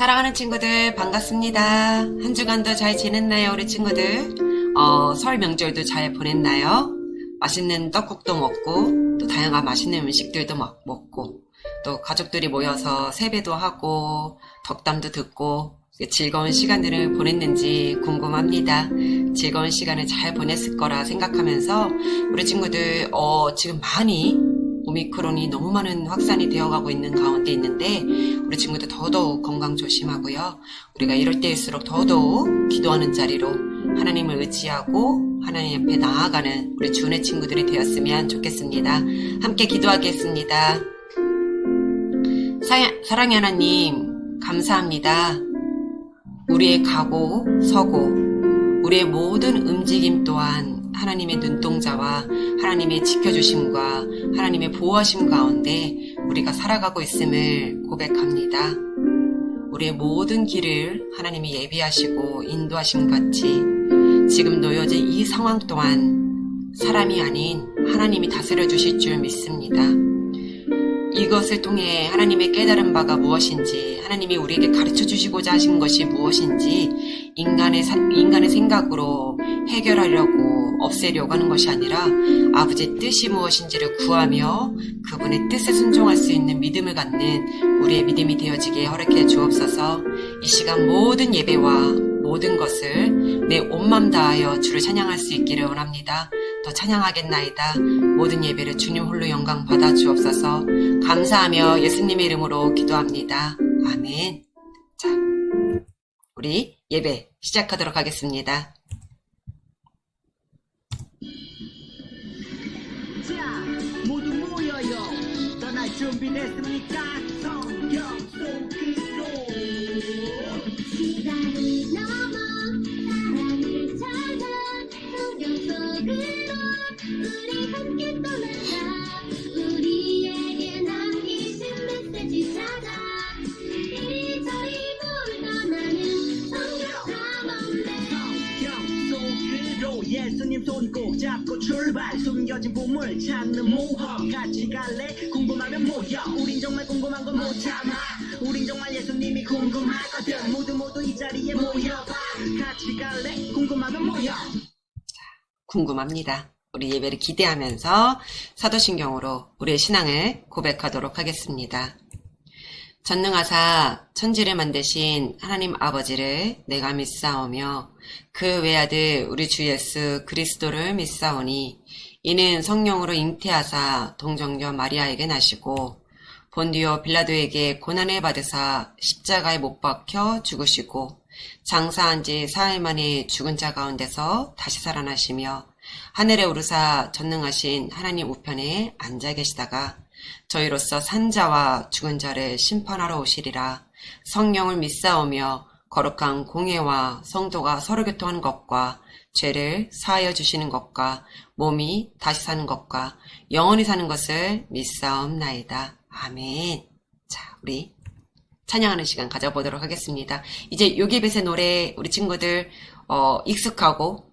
사랑하는 친구들 반갑습니다. 한 주간도 잘 지냈나요, 우리 친구들? 설 명절도 잘 보냈나요? 맛있는 떡국도 먹고 또 다양한 맛있는 음식들도 먹고 또 가족들이 모여서 세배도 하고 덕담도 듣고 즐거운 시간들을 보냈는지 궁금합니다. 즐거운 시간을 잘 보냈을 거라 생각하면서 우리 친구들 지금 많이 오미크론이 너무 많은 확산이 되어가고 있는 가운데 있는데 우리 친구들 더더욱 건강 조심하고요. 우리가 이럴 때일수록 더더욱 기도하는 자리로 하나님을 의지하고 하나님 옆에 나아가는 우리 주은의 친구들이 되었으면 좋겠습니다. 함께 기도하겠습니다. 사랑의 하나님 감사합니다. 우리의 가고 서고 우리의 모든 움직임 또한 하나님의 눈동자와 하나님의 지켜주심과 하나님의 보호하심 가운데 우리가 살아가고 있음을 고백합니다. 우리의 모든 길을 하나님이 예비하시고 인도하심 같이 지금 놓여진 이 상황 또한 사람이 아닌 하나님이 다스려 주실 줄 믿습니다. 이것을 통해 하나님의 깨달은 바가 무엇인지 하나님이 우리에게 가르쳐 주시고자 하신 것이 무엇인지 인간의 생각으로 해결하려고 없애려고 하는 것이 아니라 아버지의 뜻이 무엇인지를 구하며 그분의 뜻에 순종할 수 있는 믿음을 갖는 우리의 믿음이 되어지게 허락해 주옵소서. 이 시간 모든 예배와 모든 것을 내 온맘 다하여 주를 찬양할 수 있기를 원합니다. 더 찬양하겠나이다. 모든 예배를 주님 홀로 영광 받아 주옵소서. 감사하며 예수님의 이름으로 기도합니다. 아멘. 자, 우리 예배 시작하도록 하겠습니다. 자, 모두 모여요. 떠날 준비됐습니까? 성경 속으로. 시간이 넘어 사랑을 찾아 성경 속으로 우리 함께 떠나자. 우리에게 남기신 메시지 찾아 이리저리 굴러나는 성경 탐험대. 성경 속으로 예수님 손 꼭 잡고 출발. 숨겨진 보물 찾는 모험. 같이 갈래? 궁금하면 모여. 우린 정말 궁금한 거 못 참아. 우린 정말 예수님이 궁금하거든. 모두 이 자리에 모여봐. 같이 갈래? 궁금하면 모여. 궁금합니다. 우리 예배를 기대하면서 사도신경으로 우리의 신앙을 고백하도록 하겠습니다. 전능하사 천지를 만드신 하나님 아버지를 내가 믿사오며 그 외아들 우리 주 예수 그리스도를 믿사오니 이는 성령으로 잉태하사 동정녀 마리아에게 나시고 본디오 빌라도에게 고난을 받으사 십자가에 못 박혀 죽으시고 장사한 지 사흘 만에 죽은 자 가운데서 다시 살아나시며 하늘에 오르사 전능하신 하나님 우편에 앉아 계시다가 저희로서 산자와 죽은 자를 심판하러 오시리라. 성령을 믿사오며 거룩한 공예와 성도가 서로 교통하는 것과 죄를 사하여 주시는 것과 몸이 다시 사는 것과 영원히 사는 것을 믿사옵나이다. 아멘. 자, 우리 찬양하는 시간 가져보도록 하겠습니다. 이제 요기벳의 노래 우리 친구들 익숙하고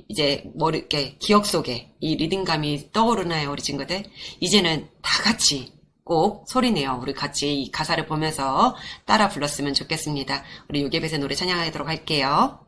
이제 이렇게 기억 속에 이 리듬감이 떠오르나요, 우리 친구들? 이제는 다 같이 꼭 소리내요. 우리 같이 이 가사를 보면서 따라 불렀으면 좋겠습니다. 우리 요게벳의 노래 찬양하도록 할게요.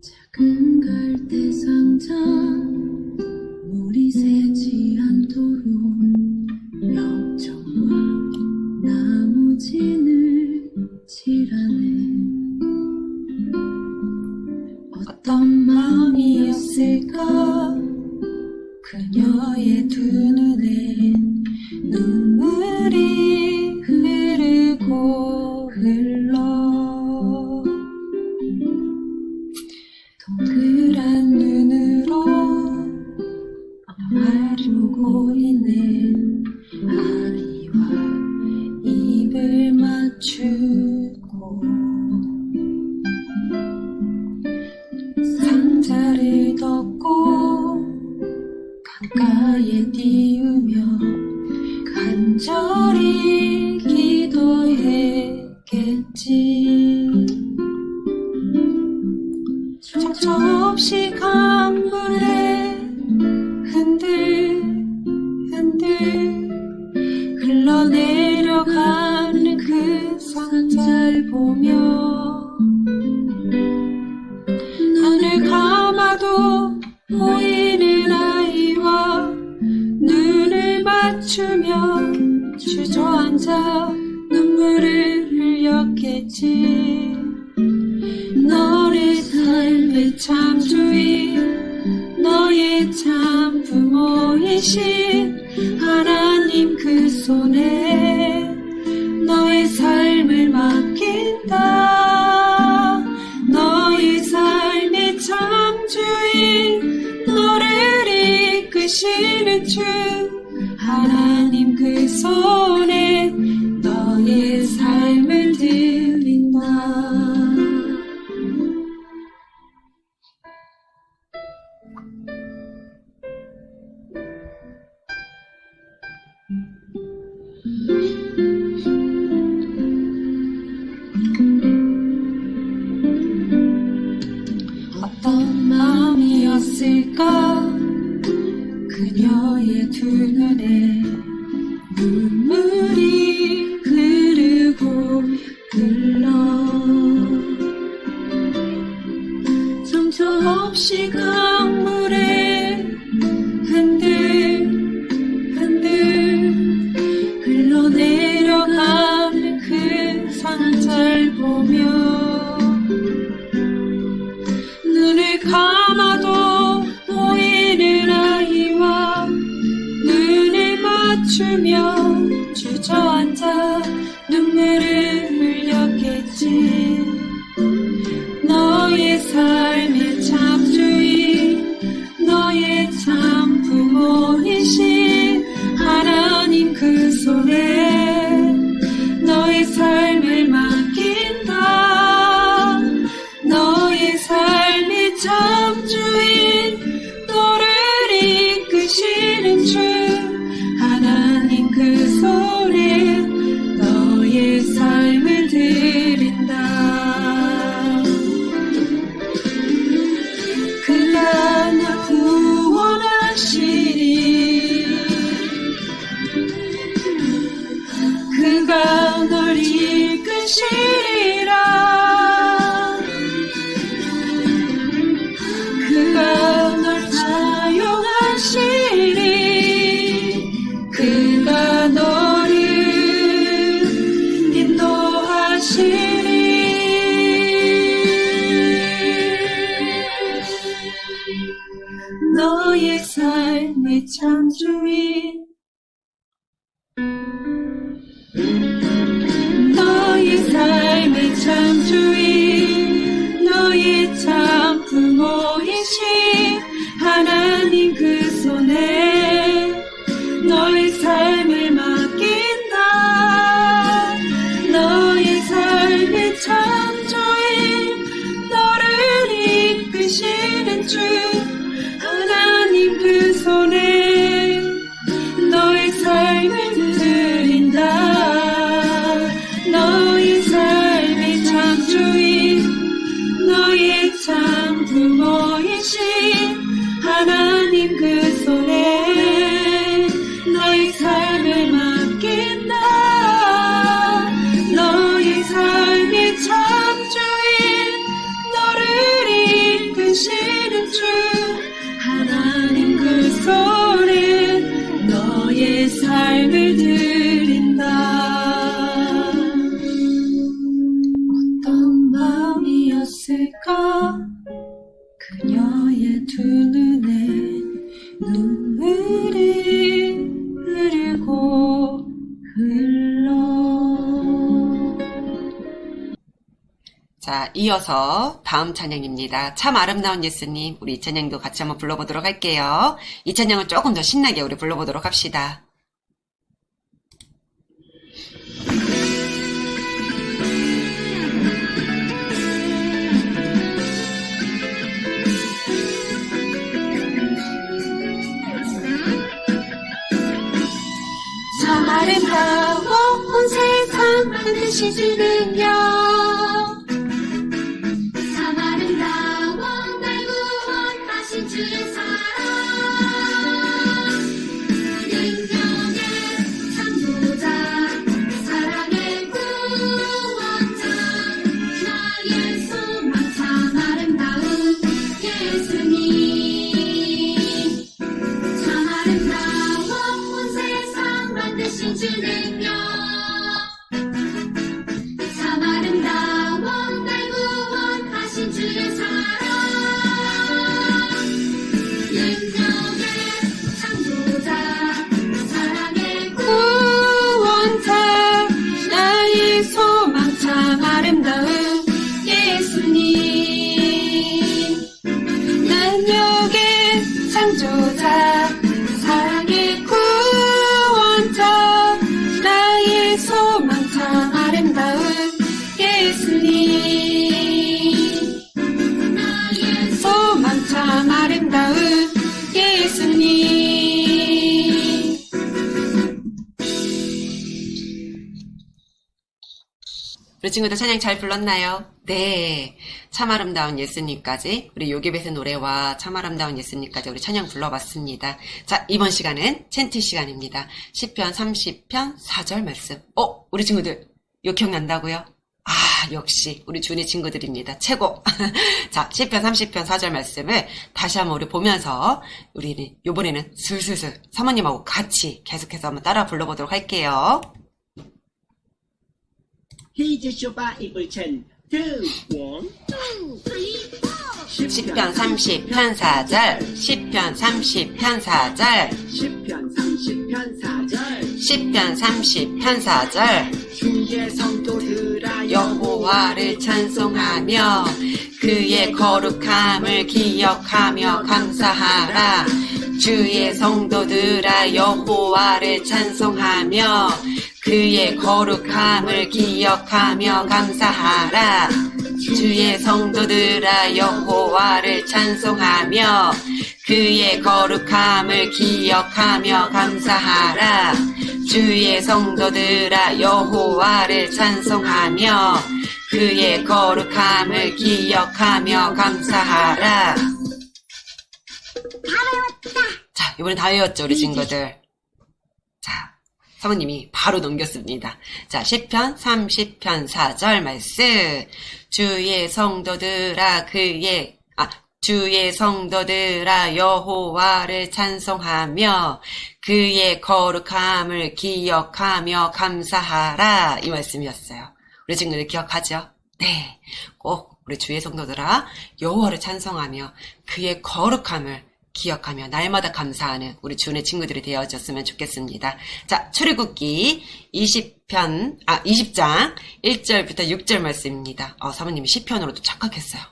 작은 갈대 상자 물이 새지 않도록 역청과 나무진을 칠하네. 어떤 마음이었을까 그녀의 두 눈엔 눈물이 흐르고 흘러 동그란 눈으로 하려고 십자가에 띄우며 간절히 기도했겠지. 정처 없이 강물에 흔들흔들 흘러내려가는 그 상자를 보며 눈을 감아도 보이는 아이와 눈을 맞추며 주저앉아 눈물을 흘렸겠지. 너의 삶의 참 주인, 너의 참 부모이신 하나님 그 손에 너의 삶을 맡긴다. 너의 삶의 참 주인, 너를 이끄시는 주 하나님 그 손에 너의 삶을 드린다. 어떤 마음이었을까 그녀의 두 눈에 눈물이 흐르고 흘러 정처 없이 강물에 흔들흔들 흘러내려가는 그 상자를 보며 눈을 감아도 보이는 아이와 눈을 맞추며 주저앉아 눈물을 흘렸겠지. 너의 삶의 참 주인, 너의 참 부모이신 하나님 그 손에 너의 삶을 맡긴다. 너의 삶의 참 주인, 너를 이끄시는 주 하나님 그 손에 너의 삶을 드린다. 그가 나 구원하시리. 그가 널 이끄시리라. 그가 널 사용하시리. 그가 너를 인도하시리. 너의 삶의 참 주인, 너의 삶의 참 주인, 너의 참 부모이신 하나님 그 손에 너의 삶을 맡긴다. 너의 삶의 참 주인, 너를 이끄시는 주 하나님 그 손에 너의 삶을 드린다. 너의 삶의 참 주인, 너의 참 부모이신 하나님 그 손에 너의 삶을 맡긴다. 너의 삶의 참 주인, 너를 이끄시는 주 하나님 그 손에 너의 삶을 드린다. 어떤 마음이었을까 그녀의 두 눈에 눈물이 흐르고 흘러. 자, 이어서 다음 찬양입니다. 참 아름다운 예수님, 우리 이 찬양도 같이 한번 불러보도록 할게요. 이 찬양은 조금 더 신나게 우리 불러보도록 합시다. 아름다워 온 세상 반드시 주는요 참 아름다워 날 구원하신 주의 사랑 능력의 창조자 사랑의 구원자 나의 소망 참 아름다운 예수님 참 아름다워 온 세상 만드신 주는요 참 아름다워 날 구원하신 주의 사랑 능력의 창조자 사랑의 구원자 나의 소망 참 아름다운 예수님 능력의 창조자 사랑의 구원자 나의 소망 참 아름다운 예수님 나의 소망 참 아름다운 예수님 우리 친구들 찬양 잘 불렀나요? 네. 참 아름다운 예수님까지 우리 요괴벳의 노래와 참 아름다운 예수님까지 우리 찬양 불러봤습니다. 자, 이번 시간은 챈트 시간입니다. 시편 30편 4절 말씀. 우리 친구들 이거 기억난다고요? 아, 역시 우리 준이 친구들입니다. 최고. 자, 시편 30편 4절 말씀을 다시 한번 우리 보면서 우리는 이번에는 술술술 사모님하고 같이 계속해서 한번 따라 불러보도록 할게요. Here's your Bible 10, 2, 1, 2, 3, 4 시편 30편 4절 시편 30편 4절 10편 30편 4절 10편 30편 4절 주의 성도들아 여호와를 찬송하며 그의 거룩함을 기억하며 감사하라. 주의 성도들아 여호와를 찬송하며 그의 거룩함을 기억하며 감사하라. 주의 성도들아 여호와를 찬송하며 그의 거룩함을 기억하며 감사하라. 주의 성도들아 여호와를 찬송하며 그의 거룩함을 기억하며 감사하라. 자, 이번엔 다 외웠죠 우리 친구들. 자, 사모님이 바로 넘겼습니다. 자, 시편 30편 4절 말씀. 주의 성도들아 주의 성도들아 여호와를 찬송하며 그의 거룩함을 기억하며 감사하라. 이 말씀이었어요. 우리 친구들 기억하죠? 네. 꼭 우리 주의 성도들아 여호와를 찬송하며 그의 거룩함을 기억하며 날마다 감사하는 우리 주의 친구들이 되어졌으면 좋겠습니다. 자, 출애굽기 20장 1절부터 6절 말씀입니다. 사모님이 10편으로도 착각했어요.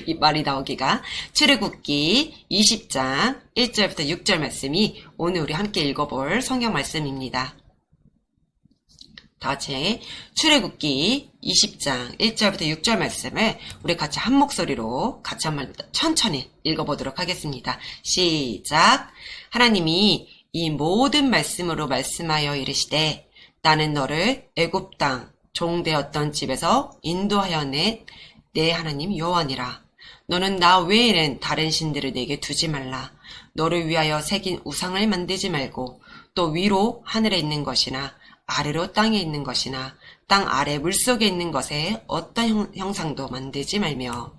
이 말이 나오기가. 출애굽기 20장 1절부터 6절 말씀이 오늘 우리 함께 읽어볼 성경 말씀입니다. 다 같이 출애굽기 20장 1절부터 6절 말씀을 우리 같이 한 목소리로 같이 한번 천천히 읽어보도록 하겠습니다. 시작. 하나님이 이 모든 말씀으로 말씀하여 이르시되 나는 너를 애굽 땅 종되었던 집에서 인도하여 내 하나님 여호와니라. 너는 나 외에는 다른 신들을 내게 두지 말라. 너를 위하여 새긴 우상을 만들지 말고 또 위로 하늘에 있는 것이나 아래로 땅에 있는 것이나 땅 아래 물속에 있는 것에 어떤 형상도 만들지 말며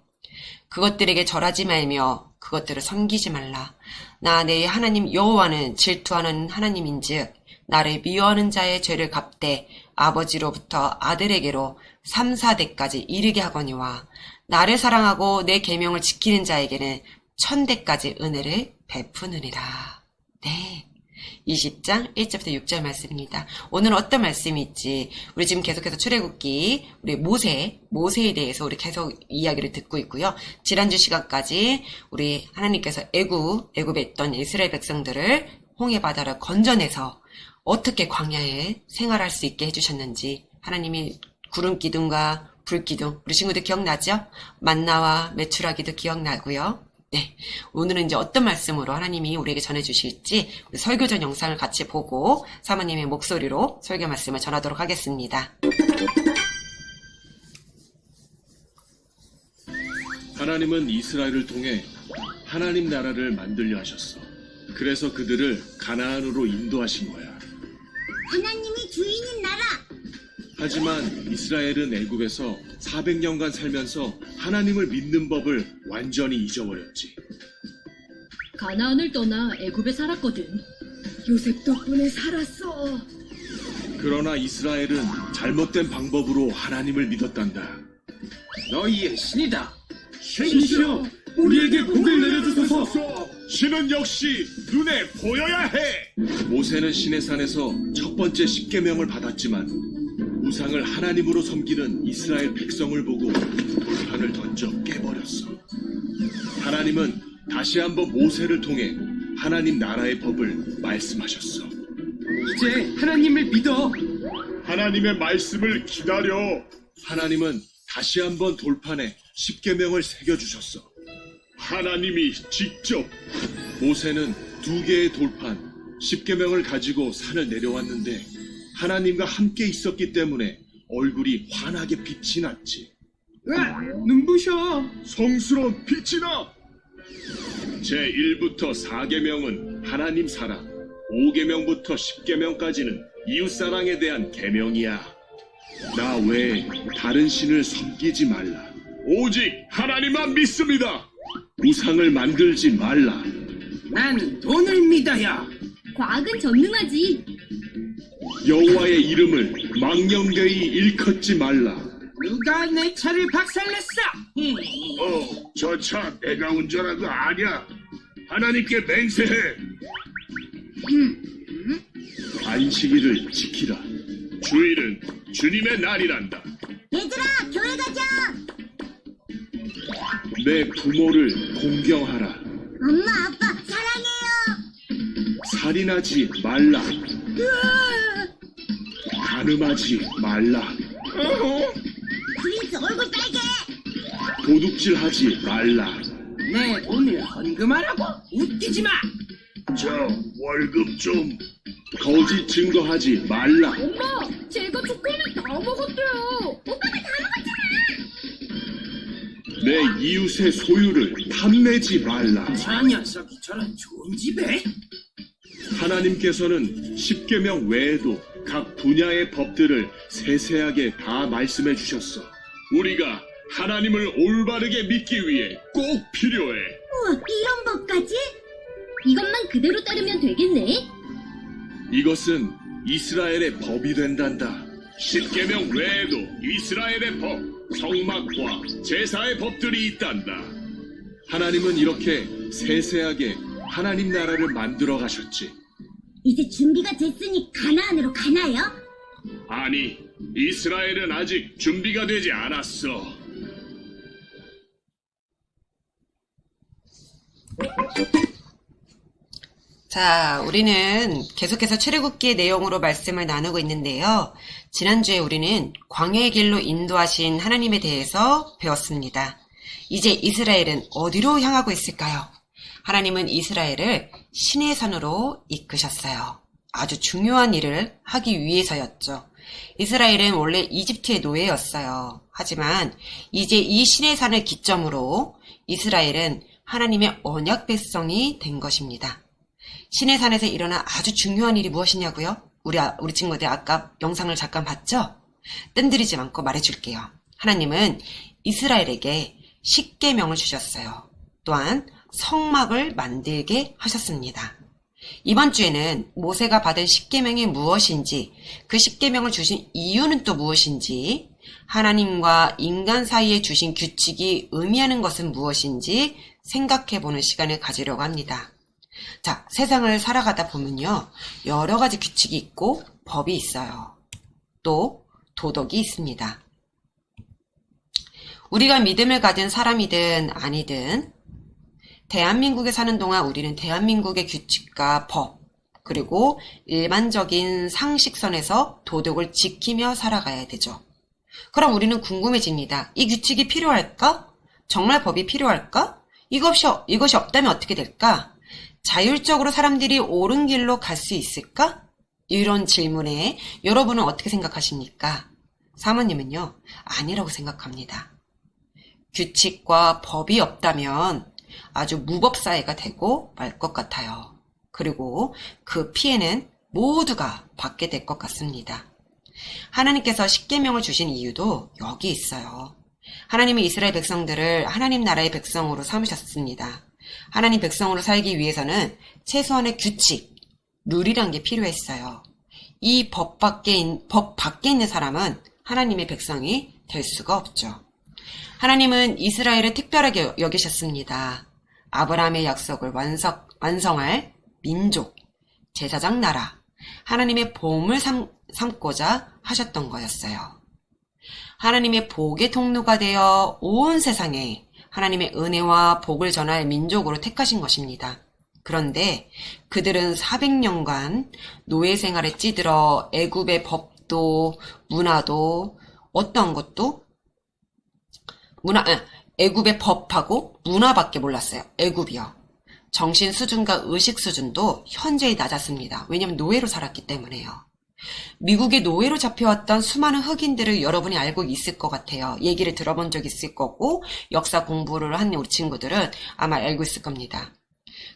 그것들에게 절하지 말며 그것들을 섬기지 말라. 나 내 하나님 여호와는 질투하는 하나님인즉 나를 미워하는 자의 죄를 갚되 아버지로부터 아들에게로 3, 4대까지 이르게 하거니와 나를 사랑하고 내 계명을 지키는 자에게는 1000대까지 은혜를 베푸느니라. 네. 20장 1절부터 6절 말씀입니다. 오늘은 어떤 말씀이 있지? 우리 지금 계속해서 출애굽기 우리 모세에 대해서 우리 계속 이야기를 듣고 있고요. 지난주 시간까지 우리 하나님께서 애굽에 있던 이스라엘 백성들을 홍해 바다를 건져내서 어떻게 광야에 생활할 수 있게 해주셨는지 하나님이 구름 기둥과 불 기둥 우리 친구들 기억나죠? 만나와 메추라기도 기억나고요. 네, 오늘은 이제 어떤 말씀으로 하나님이 우리에게 전해주실지 우리 설교전 영상을 같이 보고 사모님의 목소리로 설교 말씀을 전하도록 하겠습니다. 하나님은 이스라엘을 통해 하나님 나라를 만들려 하셨어. 그래서 그들을 가나안으로 인도하신 거야. 하나님이 주인인 나라. 하지만 이스라엘은 애굽에서 400년간 살면서 하나님을 믿는 법을 완전히 잊어버렸지. 가나안을 떠나 애굽에 살았거든. 요셉 덕분에 살았어. 그러나 이스라엘은 잘못된 방법으로 하나님을 믿었단다. 너희의 신이다. 신이시여, 우리에게 복을 내려주소서. 신은 역시 눈에 보여야 해. 모세는 시내산에서 첫 번째 십계명을 받았지만 우상을 하나님으로 섬기는 이스라엘 백성을 보고 판을 던져 깨버렸어. 하나님은 다시 한번 모세를 통해 하나님 나라의 법을 말씀하셨어. 이제 하나님을 믿어. 하나님의 말씀을 기다려. 하나님은 다시 한번 돌판에 십계명을 새겨주셨어. 하나님이 직접. 모세는 2개의 돌판, 십계명을 가지고 산을 내려왔는데 하나님과 함께 있었기 때문에 얼굴이 환하게 빛이 났지. 으아, 눈부셔. 성스러운 빛이 나. 제1부터 4계명은 하나님 사랑, 5계명부터 10계명까지는 이웃사랑에 대한 계명이야. 나 외에 다른 신을 섬기지 말라. 오직 하나님만 믿습니다. 우상을 만들지 말라. 난 돈을 믿어요. 과학은 전능하지. 여호와의 이름을 망령되이 일컫지 말라. 누가 내 차를 박살냈어? 저 차 내가 운전한 거 아니야. 하나님께 맹세해. 안식일을 지키라. 주일은 주님의 날이란다. 얘들아, 교회 가자. 내 부모를 공경하라. 엄마, 아빠 사랑해요. 살인하지 말라. 간음하지 말라. 프린스 얼굴 빨개. 도둑질하지 말라. 내 돈을 헌금하라고? 웃기지 마. 저 월급 좀. 거짓 증거하지 말라. 엄마, 제가 초콜릿 다 먹었대요. 오빠가 다 먹었잖아. 내 이웃의 소유를 탐내지 말라. 저 녀석이 저런 좋은 집에? 하나님께서는 십계명 외에도 각 분야의 법들을 세세하게 다 말씀해 주셨어. 우리가 하나님을 올바르게 믿기 위해 꼭 필요해. 우와, 이런 법까지? 이것만 그대로 따르면 되겠네. 이것은 이스라엘의 법이 된단다. 십계명 외에도 이스라엘의 법, 성막과 제사의 법들이 있단다. 하나님은 이렇게 세세하게 하나님 나라를 만들어 가셨지. 이제 준비가 됐으니 가나안으로 가나요? 아니, 이스라엘은 아직 준비가 되지 않았어. 자, 우리는 계속해서 출애굽기의 내용으로 말씀을 나누고 있는데요. 지난주에 우리는 광야의 길로 인도하신 하나님에 대해서 배웠습니다. 이제 이스라엘은 어디로 향하고 있을까요? 하나님은 이스라엘을 시내산으로 이끄셨어요. 아주 중요한 일을 하기 위해서였죠. 이스라엘은 원래 이집트의 노예였어요. 하지만 이제 이 시내산을 기점으로 이스라엘은 하나님의 언약 백성이 된 것입니다. 시내산에서 일어난 아주 중요한 일이 무엇이냐고요? 우리 친구들 아까 영상을 잠깐 봤죠? 뜸들이지 않고 말해줄게요. 하나님은 이스라엘에게 십계명을 주셨어요. 또한 성막을 만들게 하셨습니다. 이번 주에는 모세가 받은 십계명이 무엇인지, 그 십계명을 주신 이유는 또 무엇인지, 하나님과 인간 사이에 주신 규칙이 의미하는 것은 무엇인지 생각해보는 시간을 가지려고 합니다. 자, 세상을 살아가다 보면요, 여러 가지 규칙이 있고 법이 있어요. 또 도덕이 있습니다. 우리가 믿음을 가진 사람이든 아니든 대한민국에 사는 동안 우리는 대한민국의 규칙과 법, 그리고 일반적인 상식선에서 도덕을 지키며 살아가야 되죠. 그럼 우리는 궁금해집니다. 이 규칙이 필요할까? 정말 법이 필요할까? 이것이 없다면 어떻게 될까? 자율적으로 사람들이 옳은 길로 갈 수 있을까? 이런 질문에 여러분은 어떻게 생각하십니까? 사모님은요, 아니라고 생각합니다. 규칙과 법이 없다면 아주 무법사회가 되고 말 것 같아요. 그리고 그 피해는 모두가 받게 될 것 같습니다. 하나님께서 십계명을 주신 이유도 여기 있어요. 하나님은 이스라엘 백성들을 하나님 나라의 백성으로 삼으셨습니다. 하나님 백성으로 살기 위해서는 최소한의 규칙, 룰이란 게 필요했어요. 이 법 밖에 있는 사람은 하나님의 백성이 될 수가 없죠. 하나님은 이스라엘을 특별하게 여기셨습니다. 아브라함의 약속을 완성할 민족, 제사장 나라, 하나님의 보험을 삼고자 하셨던 거였어요. 하나님의 복의 통로가 되어 온 세상에 하나님의 은혜와 복을 전할 민족으로 택하신 것입니다. 그런데 그들은 400년간 노예 생활에 찌들어 애굽의 법도 문화도 어떠한 것도 애굽의 법하고 문화밖에 몰랐어요. 애굽이요. 정신 수준과 의식 수준도 현저히 낮았습니다. 왜냐하면 노예로 살았기 때문에요. 미국의 노예로 잡혀왔던 수많은 흑인들을 여러분이 알고 있을 것 같아요. 얘기를 들어본 적 있을 거고 역사 공부를 한 우리 친구들은 아마 알고 있을 겁니다.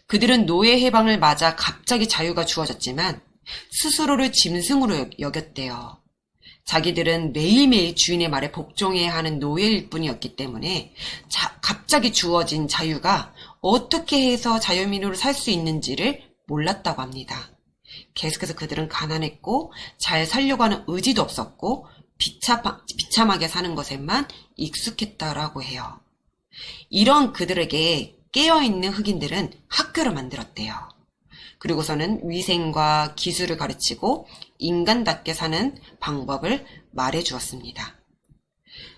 그들은 노예 해방을 맞아 갑자기 자유가 주어졌지만 스스로를 짐승으로 여겼대요. 자기들은 매일매일 주인의 말에 복종해야 하는 노예일 뿐이었기 때문에 갑자기 주어진 자유가 어떻게 해서 자유민으로 살 수 있는지를 몰랐다고 합니다. 계속해서 그들은 가난했고 잘 살려고 하는 의지도 없었고 비참하게 사는 것에만 익숙했다라고 해요. 이런 그들에게 깨어있는 흑인들은 학교를 만들었대요. 그리고서는 위생과 기술을 가르치고 인간답게 사는 방법을 말해주었습니다.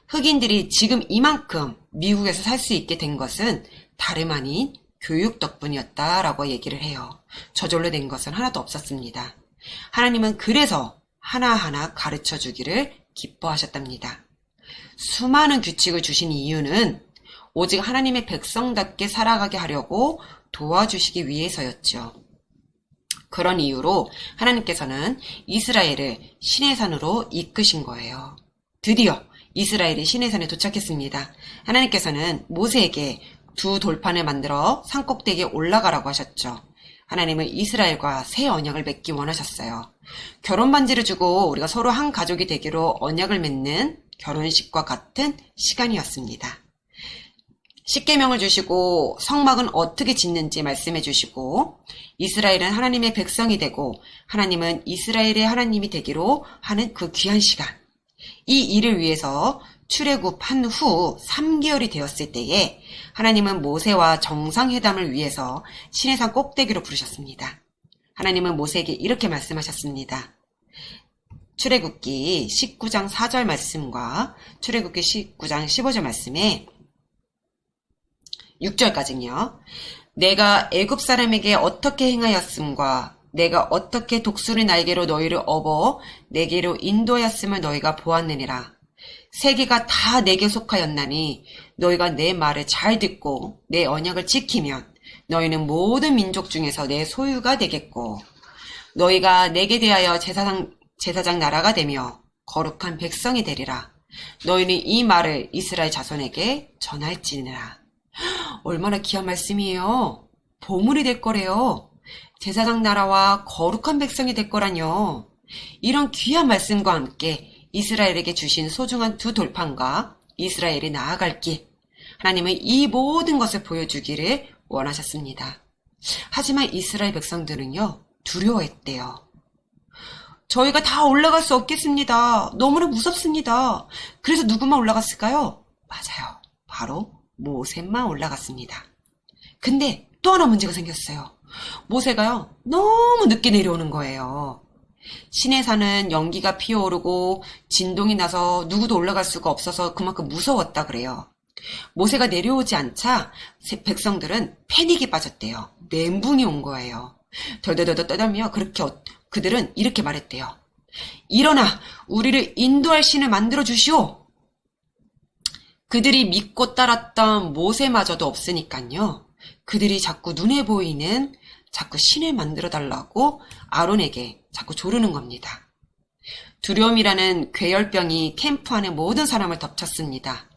흑인들이 지금 이만큼 미국에서 살 수 있게 된 것은 다름 아닌 교육 덕분이었다라고 얘기를 해요. 저절로 된 것은 하나도 없었습니다. 하나님은 그래서 하나하나 가르쳐주기를 기뻐하셨답니다. 수많은 규칙을 주신 이유는 오직 하나님의 백성답게 살아가게 하려고 도와주시기 위해서였죠. 그런 이유로 하나님께서는 이스라엘을 시내산으로 이끄신 거예요. 드디어 이스라엘이 시내산에 도착했습니다. 하나님께서는 모세에게 2 돌판을 만들어 산꼭대기에 올라가라고 하셨죠. 하나님은 이스라엘과 새 언약을 맺기 원하셨어요. 결혼 반지를 주고 우리가 서로 한 가족이 되기로 언약을 맺는 결혼식과 같은 시간이었습니다. 십계명을 주시고 성막은 어떻게 짓는지 말씀해 주시고 이스라엘은 하나님의 백성이 되고 하나님은 이스라엘의 하나님이 되기로 하는 그 귀한 시간. 이 일을 위해서 출애굽한 후 3개월이 되었을 때에 하나님은 모세와 정상회담을 위해서 시내산 꼭대기로 부르셨습니다. 하나님은 모세에게 이렇게 말씀하셨습니다. 출애굽기 19장 4절 말씀과 출애굽기 19장 15절 말씀에 6절까지요. 내가 애굽 사람에게 어떻게 행하였음과 내가 어떻게 독수리 날개로 너희를 업어 내게로 인도하였음을 너희가 보았느니라. 세계가 다 내게 속하였나니 너희가 내 말을 잘 듣고 내 언약을 지키면 너희는 모든 민족 중에서 내 소유가 되겠고 너희가 내게 대하여 제사장 나라가 되며 거룩한 백성이 되리라. 너희는 이 말을 이스라엘 자손에게 전할지니라. 얼마나 귀한 말씀이에요. 보물이 될 거래요. 제사장 나라와 거룩한 백성이 될 거라뇨. 이런 귀한 말씀과 함께 이스라엘에게 주신 소중한 2 돌판과 이스라엘이 나아갈 길, 하나님은 이 모든 것을 보여주기를 원하셨습니다. 하지만 이스라엘 백성들은요, 두려워했대요. 저희가 다 올라갈 수 없겠습니다. 너무나 무섭습니다. 그래서 누구만 올라갔을까요? 맞아요. 바로 모세만 올라갔습니다. 근데 또 하나 문제가 생겼어요. 모세가요, 너무 늦게 내려오는 거예요. 시내산은 연기가 피어오르고 진동이 나서 누구도 올라갈 수가 없어서 그만큼 무서웠다 그래요. 모세가 내려오지 않자 백성들은 패닉에 빠졌대요. 멘붕이 온 거예요. 덜덜덜 떠들며 그들은 이렇게 말했대요. 일어나 우리를 인도할 신을 만들어 주시오. 그들이 믿고 따랐던 모세마저도 없으니까요. 그들이 자꾸 눈에 보이는 자꾸 신을 만들어 달라고 아론에게 자꾸 조르는 겁니다. 두려움이라는 괴열병이 캠프 안의 모든 사람을 덮쳤습니다.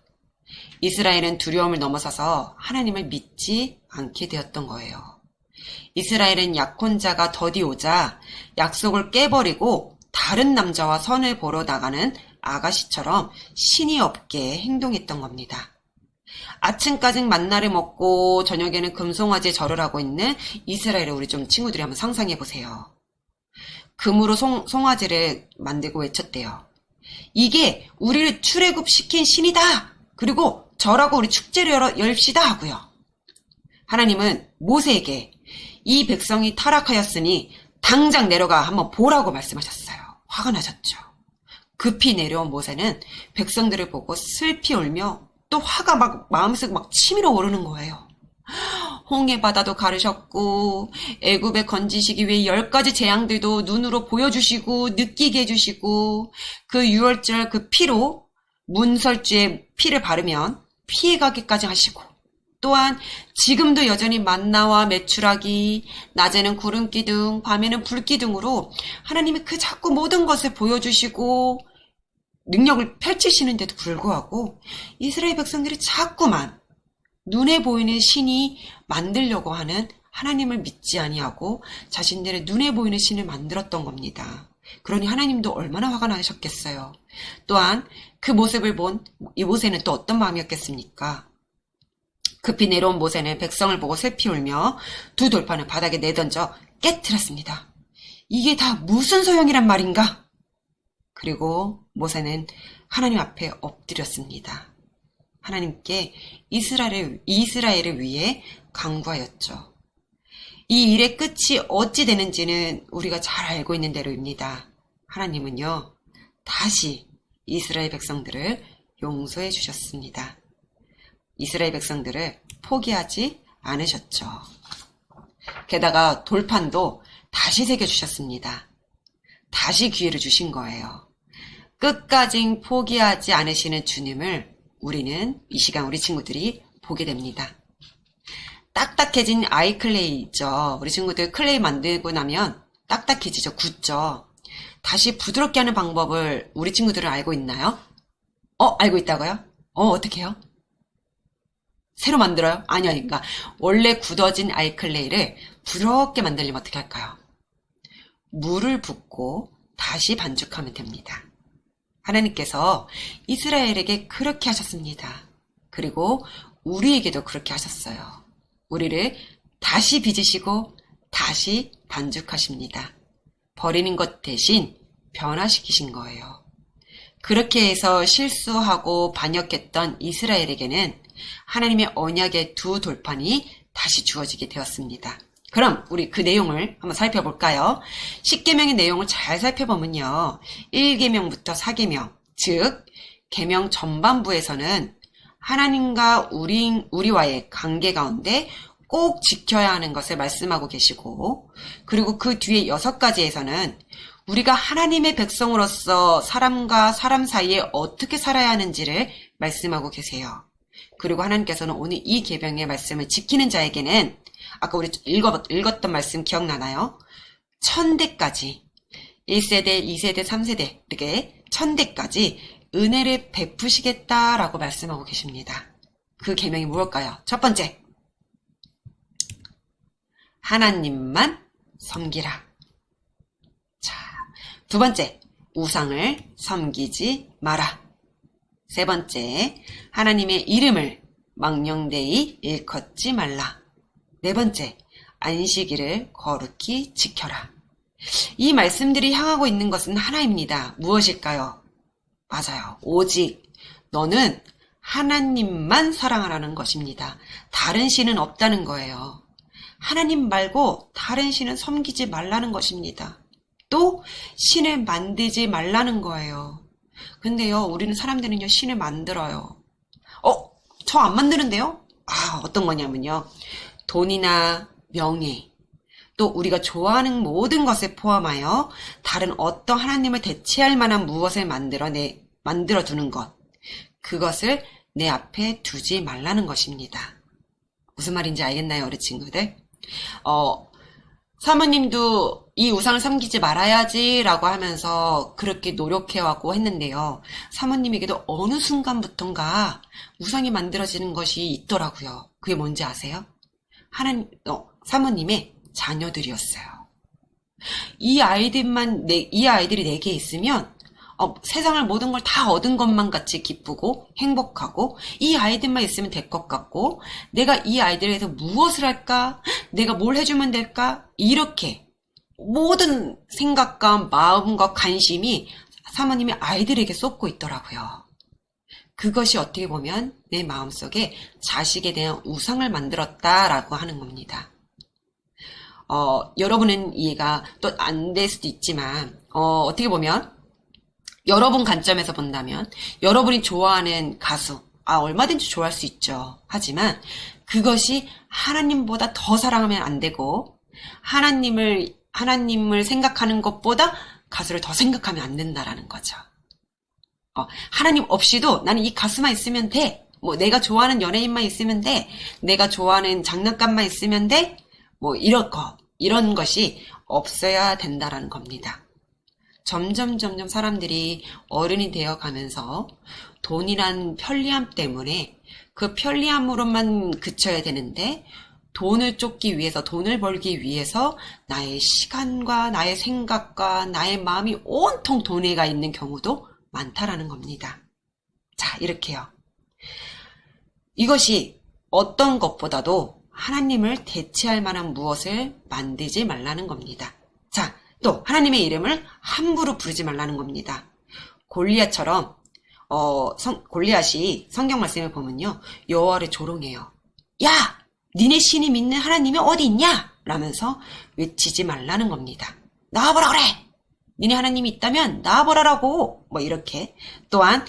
이스라엘은 두려움을 넘어서서 하나님을 믿지 않게 되었던 거예요. 이스라엘은 약혼자가 더디 오자 약속을 깨버리고 다른 남자와 선을 보러 나가는 아가씨처럼 신이 없게 행동했던 겁니다. 아침까지 만나를 먹고 저녁에는 금송아지에 절을 하고 있는 이스라엘의 우리 좀 친구들이 한번 상상해 보세요. 금으로 송아지를 만들고 외쳤대요. 이게 우리를 출애굽시킨 신이다. 그리고 절하고 우리 축제를 열시다 하고요. 하나님은 모세에게 이 백성이 타락하였으니 당장 내려가 한번 보라고 말씀하셨어요. 화가 나셨죠. 급히 내려온 모세는 백성들을 보고 슬피 울며 또 화가 막 마음속 막 치밀어 오르는 거예요. 홍해 바다도 가르셨고 애굽에 건지시기 위해 10가지 재앙들도 눈으로 보여주시고 느끼게 해주시고 그 유월절 그 피로 문설주에 피를 바르면 피해가기까지 하시고 또한 지금도 여전히 만나와 메추라기, 낮에는 구름기둥, 밤에는 불기둥으로 하나님이 그 자꾸 모든 것을 보여주시고 능력을 펼치시는데도 불구하고 이스라엘 백성들이 자꾸만 눈에 보이는 신이 만들려고 하는 하나님을 믿지 아니하고 자신들의 눈에 보이는 신을 만들었던 겁니다. 그러니 하나님도 얼마나 화가 나셨겠어요. 또한 그 모습을 본 이 모세는 또 어떤 마음이었겠습니까? 급히 내려온 모세는 백성을 보고 슬피 울며 두 돌판을 바닥에 내던져 깨트렸습니다. 이게 다 무슨 소용이란 말인가? 그리고 모세는 하나님 앞에 엎드렸습니다. 하나님께 이스라엘을 위해 간구하였죠. 이 일의 끝이 어찌 되는지는 우리가 잘 알고 있는 대로입니다. 하나님은요, 다시 이스라엘 백성들을 용서해 주셨습니다. 이스라엘 백성들을 포기하지 않으셨죠. 게다가 돌판도 다시 새겨주셨습니다. 다시 기회를 주신 거예요. 끝까지 포기하지 않으시는 주님을 우리는 이 시간 우리 친구들이 보게 됩니다. 딱딱해진 아이클레이 있죠. 우리 친구들 클레이 만들고 나면 딱딱해지죠. 굳죠. 다시 부드럽게 하는 방법을 우리 친구들은 알고 있나요? 알고 있다고요? 어떻게 해요? 새로 만들어요? 아니요. 그러니까 원래 굳어진 아이클레이를 부드럽게 만들려면 어떻게 할까요? 물을 붓고 다시 반죽하면 됩니다. 하나님께서 이스라엘에게 그렇게 하셨습니다. 그리고 우리에게도 그렇게 하셨어요. 우리를 다시 빚으시고 다시 반죽하십니다. 버리는 것 대신 변화시키신 거예요. 그렇게 해서 실수하고 반역했던 이스라엘에게는 하나님의 언약의 두 돌판이 다시 주어지게 되었습니다. 그럼 우리 그 내용을 한번 살펴볼까요? 10계명의 내용을 잘 살펴보면요. 1계명부터 4계명, 즉 계명 전반부에서는 하나님과 우리와의 관계 가운데 꼭 지켜야 하는 것을 말씀하고 계시고, 그리고 그 뒤에 6가지에서는 우리가 하나님의 백성으로서 사람과 사람 사이에 어떻게 살아야 하는지를 말씀하고 계세요. 그리고 하나님께서는 오늘 이 계명의 말씀을 지키는 자에게는 아까 우리 읽었던 말씀 기억나나요? 1000대까지 1세대, 2세대, 3세대 이렇게 1000대까지 은혜를 베푸시겠다라고 말씀하고 계십니다. 그 계명이 무엇일까요? 첫 번째, 하나님만 섬기라. 자, 두 번째, 우상을 섬기지 마라. 세 번째, 하나님의 이름을 망령되이 일컫지 말라. 네 번째, 안식일을 거룩히 지켜라. 이 말씀들이 향하고 있는 것은 하나입니다. 무엇일까요? 맞아요. 오직 너는 하나님만 사랑하라는 것입니다. 다른 신은 없다는 거예요. 하나님 말고 다른 신은 섬기지 말라는 것입니다. 또 신을 만들지 말라는 거예요. 근데요, 우리는 사람들은요, 신을 만들어요. 저 안 만드는데요? 어떤 거냐면요. 돈이나 명예, 또 우리가 좋아하는 모든 것을 포함하여 다른 어떤 하나님을 대체할 만한 무엇을 만들어 두는 것. 그것을 내 앞에 두지 말라는 것입니다. 무슨 말인지 알겠나요, 어린 친구들? 사모님도 이 우상을 섬기지 말아야지라고 하면서 그렇게 노력해왔고 했는데요. 사모님에게도 어느 순간부턴가 우상이 만들어지는 것이 있더라고요. 그게 뭔지 아세요? 사모님의 자녀들이었어요. 이 아이들이 내게 있으면 세상을 모든 걸 다 얻은 것만 같이 기쁘고 행복하고, 이 아이들만 있으면 될 것 같고, 내가 이 아이들에 대해서 무엇을 할까? 내가 뭘 해주면 될까? 이렇게 모든 생각과 마음과 관심이 사모님의 아이들에게 쏟고 있더라고요. 그것이 어떻게 보면 내 마음속에 자식에 대한 우상을 만들었다라고 하는 겁니다. 여러분은 이해가 또 안 될 수도 있지만, 어떻게 보면 여러분 관점에서 본다면 여러분이 좋아하는 가수, 얼마든지 좋아할 수 있죠. 하지만 그것이 하나님보다 더 사랑하면 안 되고, 하나님을 생각하는 것보다 가수를 더 생각하면 안 된다라는 거죠. 하나님 없이도 나는 이 가수만 있으면 돼. 뭐 내가 좋아하는 연예인만 있으면 돼. 내가 좋아하는 장난감만 있으면 돼. 뭐 이런 것이 없어야 된다라는 겁니다. 점점 사람들이 어른이 되어 가면서 돈이란 편리함 때문에 그 편리함으로만 그쳐야 되는데, 돈을 쫓기 위해서, 돈을 벌기 위해서 나의 시간과 나의 생각과 나의 마음이 온통 돈에 가 있는 경우도 많다라는 겁니다. 자, 이렇게요. 이것이 어떤 것보다도 하나님을 대체할 만한 무엇을 만들지 말라는 겁니다. 자, 또 하나님의 이름을 함부로 부르지 말라는 겁니다. 골리앗처럼 골리앗이 성경 말씀을 보면요, 여호와를 조롱해요. 야, 니네 신이 믿는 하나님이 어디 있냐? 라면서 외치지 말라는 겁니다. 나와보라 그래. 니네 하나님이 있다면 나와보라라고. 뭐 이렇게. 또한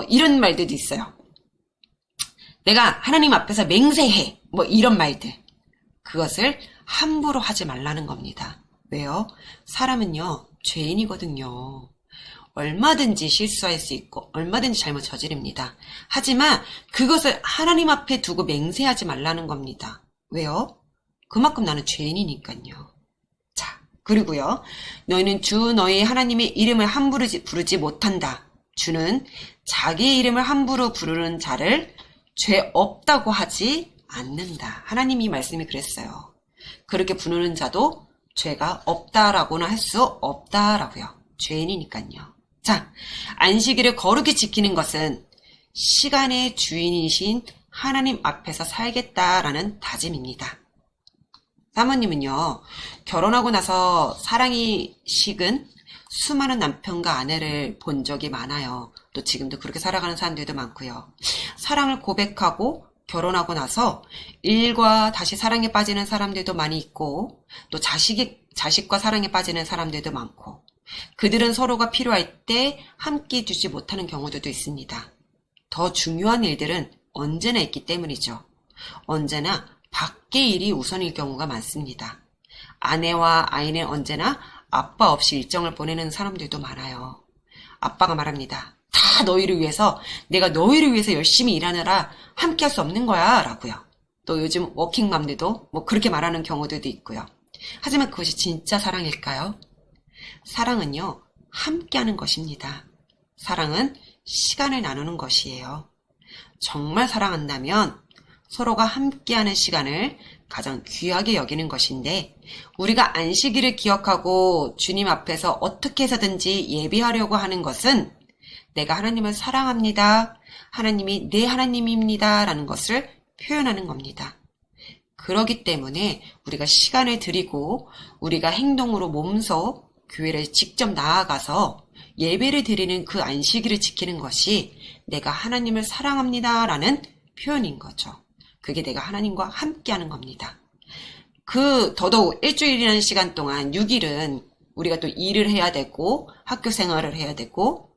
이런 말들도 있어요. 내가 하나님 앞에서 맹세해. 뭐 이런 말들. 그것을 함부로 하지 말라는 겁니다. 왜요? 사람은요, 죄인이거든요. 얼마든지 실수할 수 있고 얼마든지 잘못 저지릅니다. 하지만 그것을 하나님 앞에 두고 맹세하지 말라는 겁니다. 왜요? 그만큼 나는 죄인이니까요. 자, 그리고요, 너희는 주 너희 하나님의 이름을 함부로 부르지 못한다. 주는 자기의 이름을 함부로 부르는 자를 죄 없다고 하지 않는다. 하나님이 말씀이 그랬어요. 그렇게 부르는 자도 죄가 없다라고는 할 수 없다라고요. 죄인이니까요. 자, 안식일을 거룩히 지키는 것은 시간의 주인이신 하나님 앞에서 살겠다라는 다짐입니다. 사모님은요, 결혼하고 나서 사랑이 식은 수많은 남편과 아내를 본 적이 많아요. 또 지금도 그렇게 살아가는 사람들도 많고요. 사랑을 고백하고 결혼하고 나서 일과 다시 사랑에 빠지는 사람들도 많이 있고, 또 자식과 사랑에 빠지는 사람들도 많고, 그들은 서로가 필요할 때 함께 해주지 못하는 경우들도 있습니다. 더 중요한 일들은 언제나 있기 때문이죠. 언제나 밖의 일이 우선일 경우가 많습니다. 아내와 아이는 언제나 아빠 없이 일정을 보내는 사람들도 많아요. 아빠가 말합니다. 다 너희를 위해서, 내가 너희를 위해서 열심히 일하느라 함께 할 수 없는 거야 라고요. 또 요즘 워킹맘들도 뭐 그렇게 말하는 경우들도 있고요. 하지만 그것이 진짜 사랑일까요? 사랑은요, 함께하는 것입니다. 사랑은 시간을 나누는 것이에요. 정말 사랑한다면 서로가 함께하는 시간을 가장 귀하게 여기는 것인데, 우리가 안식일을 기억하고 주님 앞에서 어떻게 해서든지 예배하려고 하는 것은 내가 하나님을 사랑합니다. 하나님이 내 하나님입니다. 라는 것을 표현하는 겁니다. 그렇기 때문에 우리가 시간을 드리고 우리가 행동으로 몸소 교회를 직접 나아가서 예배를 드리는 그 안식일을 지키는 것이 내가 하나님을 사랑합니다. 라는 표현인 거죠. 그게 내가 하나님과 함께하는 겁니다. 더더욱 일주일이라는 시간 동안 6일은 우리가 또 일을 해야 되고 학교 생활을 해야 되고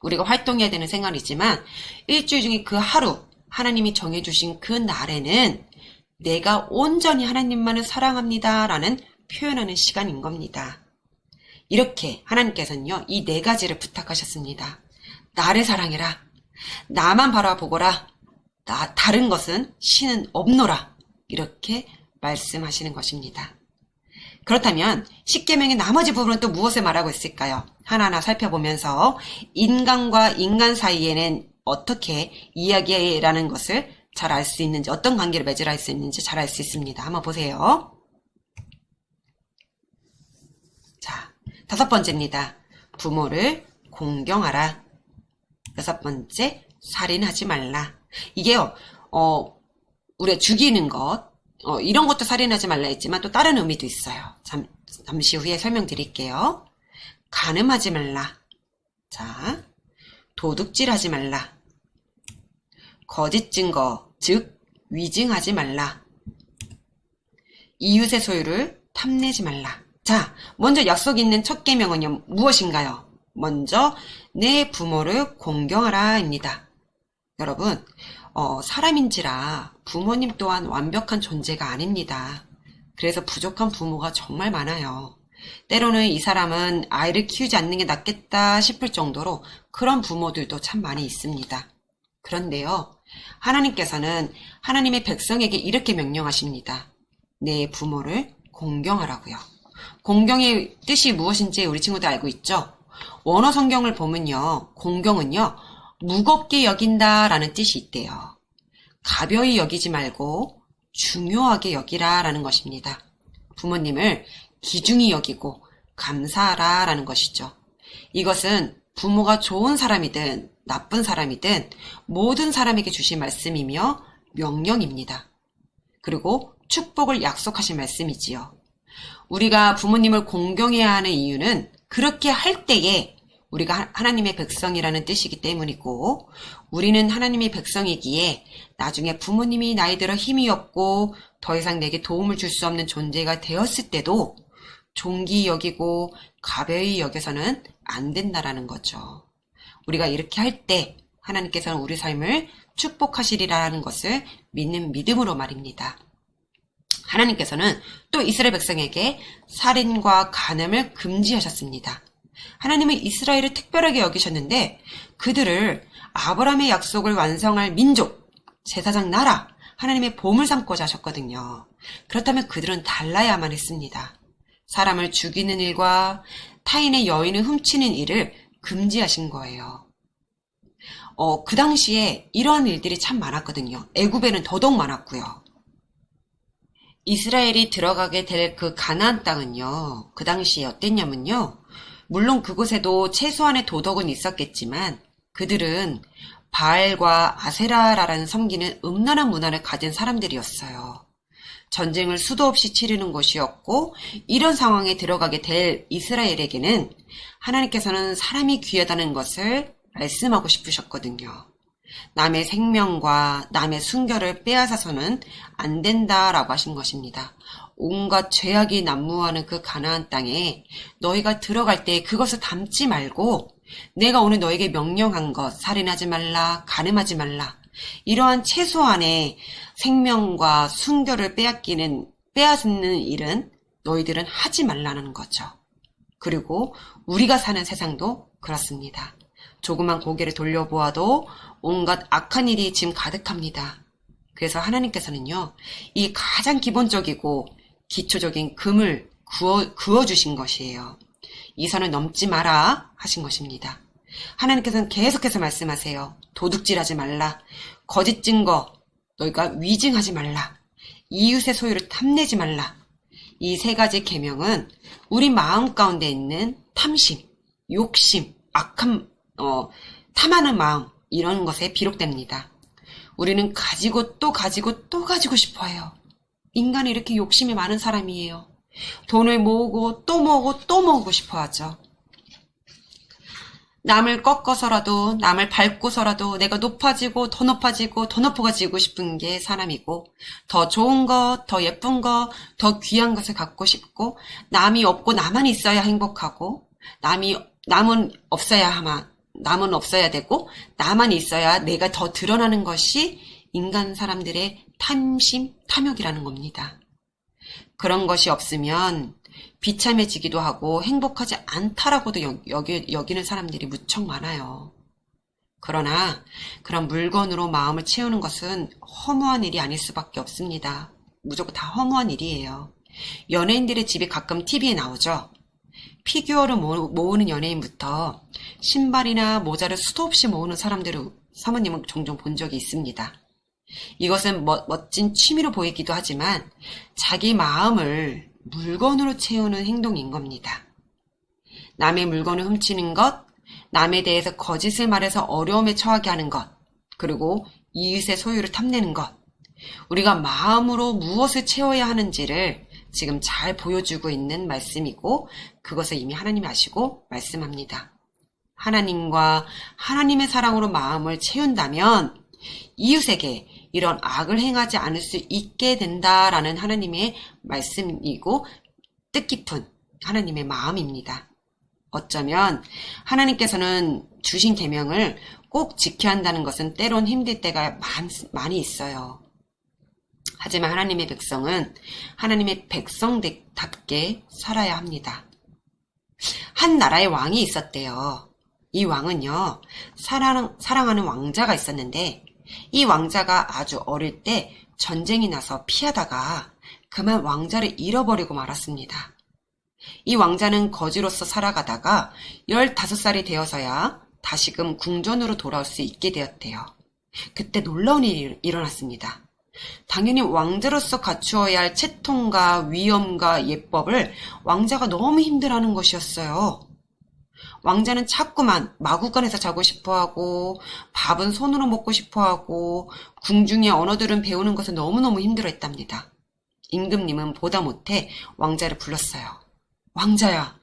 우리가 활동해야 되는 생활이지만, 일주일 중에 그 하루, 하나님이 정해주신 그 날에는 내가 온전히 하나님만을 사랑합니다 라는 표현하는 시간인 겁니다. 이렇게 하나님께서는요, 이 4가지를 부탁하셨습니다. 나를 사랑해라. 나만 바라보거라. 다른 것은 신은 없노라. 이렇게 말씀하시는 것입니다. 그렇다면 십계명의 나머지 부분은 또 무엇을 말하고 있을까요? 하나하나 살펴보면서 인간과 인간 사이에는 어떻게 이야기라는 것을 잘 알 수 있는지, 어떤 관계를 맺으라 할 수 있는지 잘 알 수 있습니다. 한번 보세요. 자, 5번째입니다. 부모를 공경하라. 6번째, 살인하지 말라. 이게요, 우리가 죽이는 것, 이런 것도 살인하지 말라 했지만 또 다른 의미도 있어요. 잠시 후에 설명드릴게요. 간음하지 말라. 자, 도둑질하지 말라. 거짓 증거, 즉 위증하지 말라. 이웃의 소유를 탐내지 말라. 자, 먼저 약속 있는 첫 계명은요, 무엇인가요? 먼저 내 부모를 공경하라입니다. 여러분, 사람인지라 부모님 또한 완벽한 존재가 아닙니다. 그래서 부족한 부모가 정말 많아요. 때로는 이 사람은 아이를 키우지 않는 게 낫겠다 싶을 정도로 그런 부모들도 참 많이 있습니다. 그런데요, 하나님께서는 하나님의 백성에게 이렇게 명령하십니다. 내 부모를 공경하라고요. 공경의 뜻이 무엇인지 우리 친구들 알고 있죠? 원어 성경을 보면요, 공경은요, 무겁게 여긴다라는 뜻이 있대요. 가벼이 여기지 말고 중요하게 여기라라는 것입니다. 부모님을 귀중히 여기고 감사하라라는 것이죠. 이것은 부모가 좋은 사람이든 나쁜 사람이든 모든 사람에게 주신 말씀이며 명령입니다. 그리고 축복을 약속하신 말씀이지요. 우리가 부모님을 공경해야 하는 이유는 그렇게 할 때에 우리가 하나님의 백성이라는 뜻이기 때문이고, 우리는 하나님의 백성이기에 나중에 부모님이 나이 들어 힘이 없고 더 이상 내게 도움을 줄 수 없는 존재가 되었을 때도 존귀히 여기고 가벼이 여겨서는 안 된다라는 거죠. 우리가 이렇게 할 때 하나님께서는 우리 삶을 축복하시리라는 것을 믿는 믿음으로 말입니다. 하나님께서는 또 이스라엘 백성에게 살인과 간음을 금지하셨습니다. 하나님은 이스라엘을 특별하게 여기셨는데 그들을 아브라함의 약속을 완성할 민족, 제사장 나라, 하나님의 보물 삼고자 하셨거든요. 그렇다면 그들은 달라야만 했습니다. 사람을 죽이는 일과 타인의 여인을 훔치는 일을 금지하신 거예요. 그 당시에 이러한 일들이 참 많았거든요. 애굽에는 더더욱 많았고요. 이스라엘이 들어가게 될 그 가나안 땅은요, 그 당시에 어땠냐면요, 물론 그곳에도 최소한의 도덕은 있었겠지만 그들은 바알과 아세라라는 섬기는 음란한 문화를 가진 사람들이었어요. 전쟁을 수도 없이 치르는 곳이었고, 이런 상황에 들어가게 될 이스라엘에게는 하나님께서는 사람이 귀하다는 것을 말씀하고 싶으셨거든요. 남의 생명과 남의 순결을 빼앗아서는 안 된다라고 하신 것입니다. 온갖 죄악이 난무하는 그 가나안 땅에 너희가 들어갈 때 그것을 담지 말고 내가 오늘 너에게 명령한 것, 살인하지 말라, 간음하지 말라, 이러한 최소한의 생명과 순결을 빼앗는 일은 너희들은 하지 말라는 거죠. 그리고 우리가 사는 세상도 그렇습니다. 조그만 고개를 돌려보아도 온갖 악한 일이 지금 가득합니다. 그래서 하나님께서는요, 이 가장 기본적이고 기초적인 금을 그어주신 것이에요. 이 선을 넘지 마라 하신 것입니다. 하나님께서는 계속해서 말씀하세요. 도둑질하지 말라, 거짓 증거, 너희가 위증하지 말라, 이웃의 소유를 탐내지 말라. 이 3가지 계명은 우리 마음 가운데 있는 탐심, 욕심, 악함, 탐하는 마음, 이런 것에 비록됩니다. 우리는 가지고 또 가지고 또 가지고 싶어 해요. 인간이 이렇게 욕심이 많은 사람이에요. 돈을 모으고 또 모으고 또 모으고 싶어 하죠. 남을 꺾어서라도, 남을 밟고서라도 내가 높아지고 더 높아지고 더 높아지고 싶은 게 사람이고, 더 좋은 것, 더 예쁜 것, 더 귀한 것을 갖고 싶고, 남이 없고 나만 있어야 행복하고, 남은 없어야 되고, 나만 있어야 내가 더 드러나는 것이 인간 사람들의 탐심, 탐욕이라는 겁니다. 그런 것이 없으면 비참해지기도 하고 행복하지 않다라고도 여기는 사람들이 무척 많아요. 그러나 그런 물건으로 마음을 채우는 것은 허무한 일이 아닐 수밖에 없습니다. 무조건 다 허무한 일이에요. 연예인들의 집이 가끔 TV에 나오죠. 피규어를 모으는 연예인부터 신발이나 모자를 수도 없이 모으는 사람들을 사모님은 종종 본 적이 있습니다. 이것은 멋진 취미로 보이기도 하지만 자기 마음을 물건으로 채우는 행동인 겁니다. 남의 물건을 훔치는 것, 남에 대해서 거짓을 말해서 어려움에 처하게 하는 것, 그리고 이웃의 소유를 탐내는 것. 우리가 마음으로 무엇을 채워야 하는지를 지금 잘 보여주고 있는 말씀이고 그것을 이미 하나님이 아시고 말씀합니다. 하나님과 하나님의 사랑으로 마음을 채운다면 이웃에게 이런 악을 행하지 않을 수 있게 된다라는 하나님의 말씀이고 뜻깊은 하나님의 마음입니다. 어쩌면 하나님께서는 주신 계명을 꼭 지켜야 한다는 것은 때론 힘들 때가 많이 있어요. 하지만 하나님의 백성은 하나님의 백성답게 살아야 합니다. 한 나라의 왕이 있었대요. 이 왕은요, 사랑하는 왕자가 있었는데 이 왕자가 아주 어릴 때 전쟁이 나서 피하다가 그만 왕자를 잃어버리고 말았습니다. 이 왕자는 거지로서 살아가다가 15살이 되어서야 다시금 궁전으로 돌아올 수 있게 되었대요. 그때 놀라운 일이 일어났습니다. 당연히 왕자로서 갖추어야 할 채통과 위엄과 예법을 왕자가 너무 힘들어하는 것이었어요. 왕자는 자꾸만 마구간에서 자고 싶어하고 밥은 손으로 먹고 싶어하고 궁중의 언어들은 배우는 것을 너무너무 힘들어했답니다. 임금님은 보다 못해 왕자를 불렀어요. 왕자야,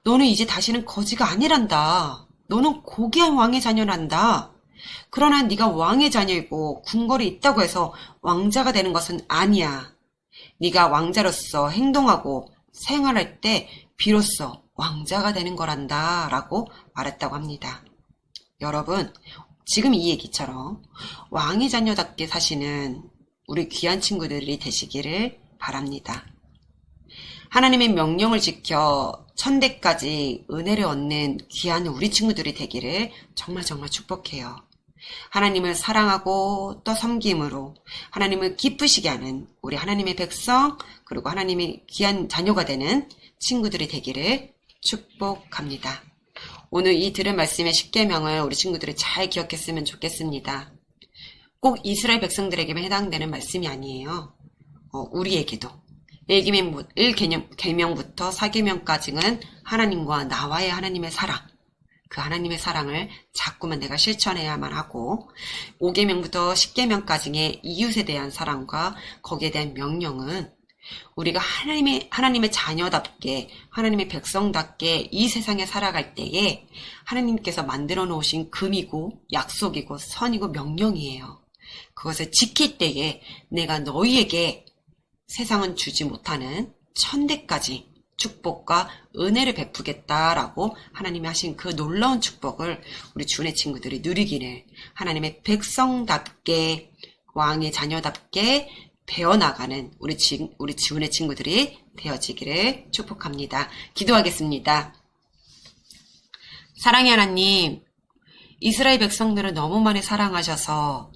너는 이제 다시는 거지가 아니란다. 너는 고귀한 왕의 자녀란다. 그러나 네가 왕의 자녀이고 궁궐에 있다고 해서 왕자가 되는 것은 아니야. 네가 왕자로서 행동하고 생활할 때 비로소 왕자가 되는 거란다 라고 말했다고 합니다. 여러분, 지금 이 얘기처럼 왕의 자녀답게 사시는 우리 귀한 친구들이 되시기를 바랍니다. 하나님의 명령을 지켜 천대까지 은혜를 얻는 귀한 우리 친구들이 되기를 정말 축복해요. 하나님을 사랑하고 또 섬김으로 하나님을 기쁘시게 하는 우리 하나님의 백성 그리고 하나님의 귀한 자녀가 되는 친구들이 되기를 축복합니다. 오늘 이 들은 말씀의 십계명을 우리 친구들이 잘 기억했으면 좋겠습니다. 꼭 이스라엘 백성들에게만 해당되는 말씀이 아니에요. 우리에게도 1계명부터 4계명까지는 하나님과 나와의 하나님의 사랑, 그 하나님의 사랑을 자꾸만 내가 실천해야만 하고 5계명부터 10계명까지의 이웃에 대한 사랑과 거기에 대한 명령은 우리가 하나님의 자녀답게 하나님의 백성답게 이 세상에 살아갈 때에 하나님께서 만들어 놓으신 금이고 약속이고 선이고 명령이에요. 그것을 지킬 때에 내가 너희에게 세상은 주지 못하는 천대까지 축복과 은혜를 베푸겠다라고 하나님이 하신 그 놀라운 축복을 우리 주은의 친구들이 누리기를 하나님의 백성답게 왕의 자녀답게 배워나가는 우리 주은의 친구들이 되어지기를 축복합니다. 기도하겠습니다. 사랑의 하나님, 이스라엘 백성들을 너무 많이 사랑하셔서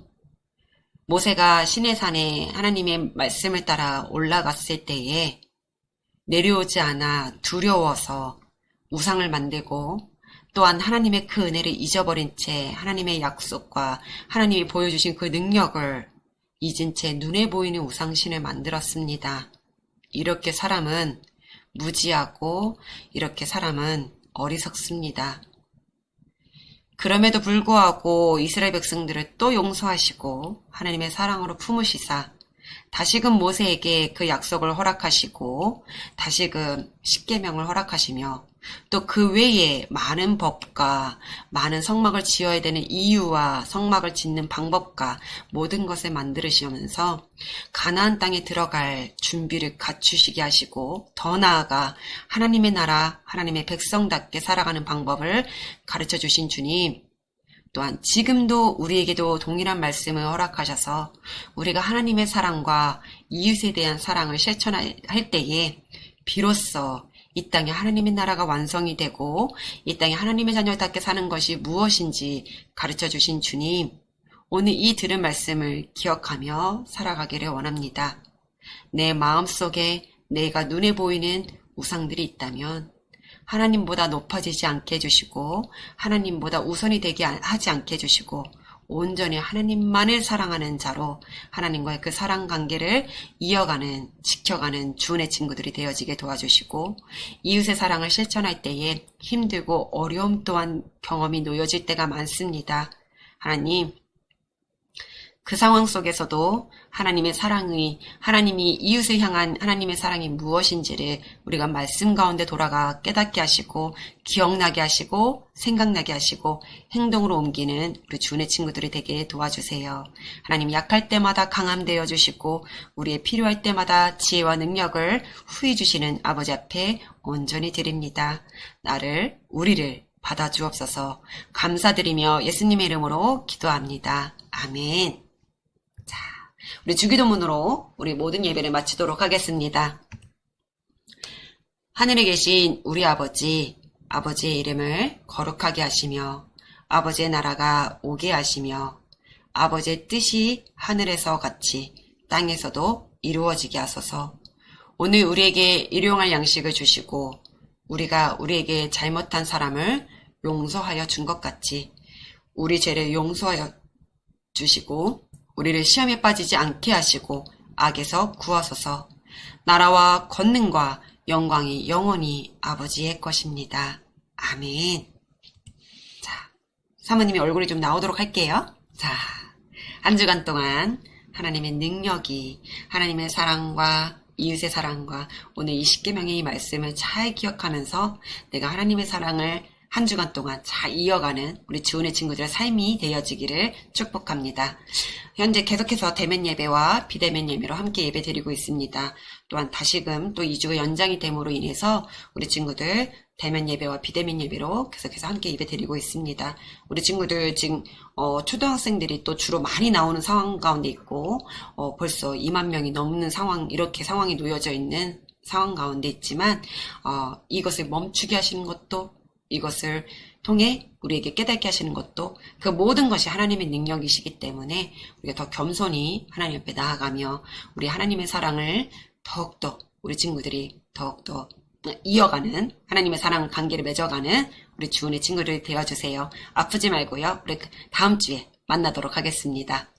모세가 시내산에 하나님의 말씀을 따라 올라갔을 때에 내려오지 않아 두려워서 우상을 만들고 또한 하나님의 그 은혜를 잊어버린 채 하나님의 약속과 하나님이 보여주신 그 능력을 잊은 채 눈에 보이는 우상신을 만들었습니다. 이렇게 사람은 무지하고 이렇게 사람은 어리석습니다. 그럼에도 불구하고 이스라엘 백성들을 또 용서하시고 하나님의 사랑으로 품으시사 다시금 모세에게 그 약속을 허락하시고 다시금 십계명을 허락하시며 또 그 외에 많은 법과 많은 성막을 지어야 되는 이유와 성막을 짓는 방법과 모든 것을 만들으시면서 가나안 땅에 들어갈 준비를 갖추시게 하시고 더 나아가 하나님의 나라, 하나님의 백성답게 살아가는 방법을 가르쳐 주신 주님, 또한 지금도 우리에게도 동일한 말씀을 허락하셔서 우리가 하나님의 사랑과 이웃에 대한 사랑을 실천할 때에 비로소 이 땅에 하나님의 나라가 완성이 되고 이 땅에 하나님의 자녀답게 사는 것이 무엇인지 가르쳐 주신 주님, 오늘 이 들은 말씀을 기억하며 살아가기를 원합니다. 내 마음속에 내가 눈에 보이는 우상들이 있다면 하나님보다 높아지지 않게 해주시고 하나님보다 우선이 되게 하지 않게 해주시고 온전히 하나님만을 사랑하는 자로 하나님과의 그 사랑 관계를 이어가는, 지켜가는 주은의 친구들이 되어지게 도와주시고 이웃의 사랑을 실천할 때에 힘들고 어려움 또한 경험이 놓여질 때가 많습니다. 하나님, 그 상황 속에서도 하나님의 사랑이, 하나님이 이웃을 향한 하나님의 사랑이 무엇인지를 우리가 말씀 가운데 돌아가 깨닫게 하시고 기억나게 하시고 생각나게 하시고 행동으로 옮기는 우리 주은의 친구들이 되게 도와주세요. 하나님, 약할 때마다 강함 되어 주시고 우리의 필요할 때마다 지혜와 능력을 후히 주시는 아버지 앞에 온전히 드립니다. 우리를 받아주옵소서. 감사드리며 예수님의 이름으로 기도합니다. 아멘. 자, 우리 주기도문으로 우리 모든 예배를 마치도록 하겠습니다. 하늘에 계신 우리 아버지, 아버지의 이름을 거룩하게 하시며 아버지의 나라가 오게 하시며 아버지의 뜻이 하늘에서 같이 땅에서도 이루어지게 하소서. 오늘 우리에게 일용할 양식을 주시고 우리가 우리에게 잘못한 사람을 용서하여 준 것 같이 우리 죄를 용서하여 주시고 우리를 시험에 빠지지 않게 하시고 악에서 구하소서. 나라와 권능과 영광이 영원히 아버지의 것입니다. 아멘. 자, 사모님의 얼굴이 좀 나오도록 할게요. 자, 한 주간 동안 하나님의 능력이, 하나님의 사랑과 이웃의 사랑과 오늘 이 10계명의 말씀을 잘 기억하면서 내가 하나님의 사랑을 한 주간 동안 잘 이어가는 우리 주은의 친구들의 삶이 되어지기를 축복합니다. 현재 계속해서 대면 예배와 비대면 예배로 함께 예배 드리고 있습니다. 또한 다시금 또 2주가 연장이 됨으로 인해서 우리 친구들 대면 예배와 비대면 예배로 계속해서 함께 예배 드리고 있습니다. 우리 친구들 지금 초등학생들이 또 주로 많이 나오는 상황 가운데 있고 벌써 2만 명이 넘는 상황, 이렇게 상황이 놓여져 있는 상황 가운데 있지만 이것을 멈추게 하시는 것도, 이것을 통해 우리에게 깨닫게 하시는 것도, 그 모든 것이 하나님의 능력이시기 때문에 우리가 더 겸손히 하나님 앞에 나아가며 우리 하나님의 사랑을 더욱더, 우리 친구들이 더욱더 이어가는, 하나님의 사랑 관계를 맺어가는 우리 주은의 친구들이 되어주세요. 아프지 말고요. 우리 다음 주에 만나도록 하겠습니다.